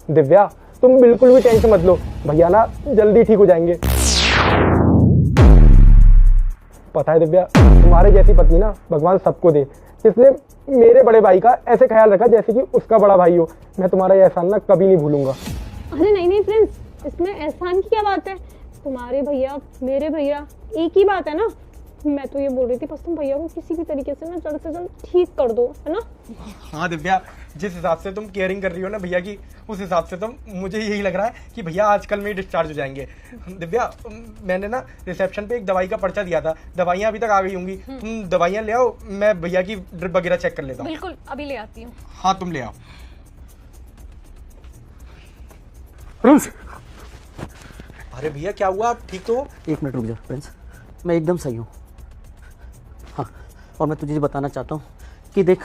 दिव्या तुम बिल्कुल भी टेंशन मत लो, भैया ना जल्दी ठीक हो जाएंगे। पता है दिव्या, तुम्हारे जैसी पत्नी ना भगवान सबको दे, जिसने मेरे बड़े भाई का ऐसे ख्याल रखा जैसे कि उसका बड़ा भाई हो। मैं तुम्हारा ये एहसान ना कभी नहीं भूलूंगा। अरे नहीं प्रिंस, इसमें एहसान की क्या बात है? तुम्हारे भैया मेरे भैया एक ही बात है ना। मैं तो ये बोल रही थी बस तुम भैया को किसी भी तरीके से ना जल्द से जल्द ठीक कर दो, है ना। हाँ दिव्या, जिस हिसाब से तुम केयरिंग कर रही हो ना भैया की, उस हिसाब से तो मुझे यही लग रहा है कि भैया आजकल में ही डिस्चार्ज हो जाएंगे। दिव्या, मैंने ना रिसेप्शन पे एक दवाई का पर्चा दिया था, दवाइयाँ अभी तक आ गई होंगी। तुम दवाइयाँ ले आओ, मैं भैया की ड्रिप वगैरह चेक कर लेता हूँ। बिल्कुल, अभी ले आती हूँ। हाँ तुम ले आओ। प्रिंस, अरे भैया क्या हुआ, आप ठीक तो हो? 1 मिनट रुक जा प्रिंस, मैं एकदम सही हूँ। हाँ, और मैं तुझे ये बताना चाहता हूँ कि देख,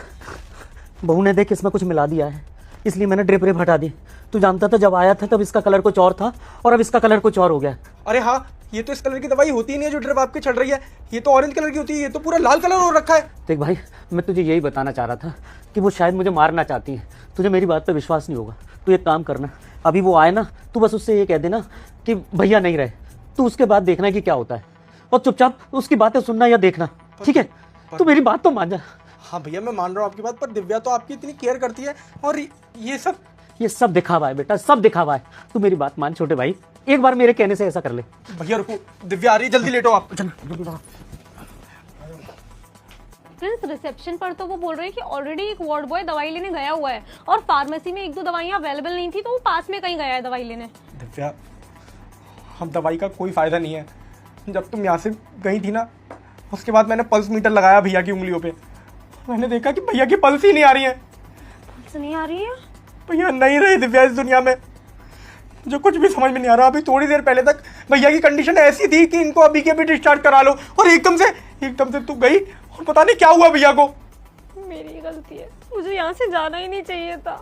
बहू ने देख इसमें कुछ मिला दिया है, इसलिए मैंने ड्रिप रेप हटा दी। तू जानता था जब आया था तब इसका कलर कुछ और था और अब इसका कलर कुछ और हो गया। अरे हाँ, ये तो इस कलर की दवाई होती ही नहीं है जो ड्रिप आपकी चढ़ रही है, ये तो ऑरेंज कलर की होती है, ये तो पूरा लाल कलर हो रखा है। देख भाई, मैं तुझे यही बताना चाह रहा था कि वो शायद मुझे मारना चाहती है। तुझे मेरी बात पर विश्वास नहीं होगा, तू एक काम करना, अभी वो आए ना, तू बस उससे ये कह देना कि भैया नहीं रहे, तू उसके बाद देखना कि क्या होता है, और चुपचाप उसकी बातें सुनना या देखना, ठीक है? तू मेरी बात तो मान जा। हाँ भैया, मैं मान रहा हूँ आपकी बात, पर दिव्या तो आपकी इतनी केयर करती है, और ये सब दिखावा है बेटा, सब दिखावा है। तू मेरी बात मान छोटे भाई, एक बार मेरे कहने से ऐसा कर ले। भैया रुको, दिव्या आ रही है, जल्दी लेटो आप। चल। प्रिंस, रिसेप्शन पर तो वो बोल रहे हैं कि ऑलरेडी एक वार्ड बॉय दवाई लेने गया हुआ है, और फार्मेसी में 1-2 दवाइयाँ अवेलेबल नहीं थी तो वो पास में कहीं गया है दवाई लेने। दिव्या, हम दवाई का कोई फायदा नहीं है। जब तुम यहाँ से गई थी ना, उसके बाद मैंने पल्स मीटर लगाया भैया की उंगलियों पे, मैंने देखा कि भैया की पल्स ही नहीं आ रही है। पल्स नहीं आ रही है? भैया नहीं रहे दिव्या इस दुनिया में, जो कुछ भी समझ में नहीं आ रहा। अभी थोड़ी देर पहले तक भैया की कंडीशन ऐसी थी कि इनको अभी के अभी डिस्चार्ज करा लो, और एकदम से तू गई और पता नहीं क्या हुआ भैया को। मेरी गलती है, मुझे यहाँ से जाना ही नहीं चाहिए था।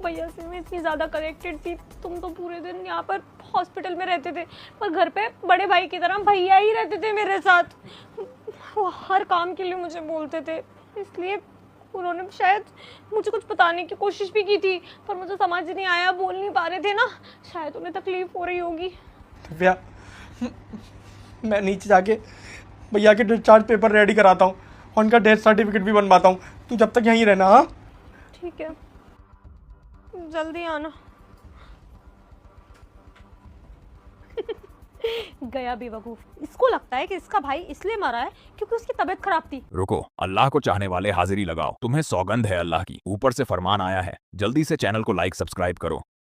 भैया से मैं इतनी ज़्यादा कनेक्टेड थी। तुम तो पूरे दिन यहाँ पर हॉस्पिटल में रहते थे, पर घर पे बड़े भाई की तरह भैया ही रहते थे मेरे साथ। वो हर काम के लिए मुझे बोलते थे, इसलिए उन्होंने शायद मुझे कुछ बताने की कोशिश भी की थी, पर मुझे समझ नहीं आया, बोल नहीं पा रहे थे ना, शायद उन्हें तकलीफ हो रही होगी। दिव्या, मैं नीचे जाके भैया के डिस्चार्ज पेपर रेडी कराता हूँ, उनका डेथ सर्टिफिकेट भी बनवाता हूँ। तू जब तक यहीं रहना। हाँ ठीक है, जल्दी आना। गया बेवकूफ, इसको लगता है कि इसका भाई इसलिए मरा है क्योंकि उसकी तबीयत खराब थी। रुको, अल्लाह को चाहने वाले हाजिरी लगाओ, तुम्हें सौगंध है अल्लाह की, ऊपर से फरमान आया है। जल्दी से चैनल को लाइक सब्सक्राइब करो।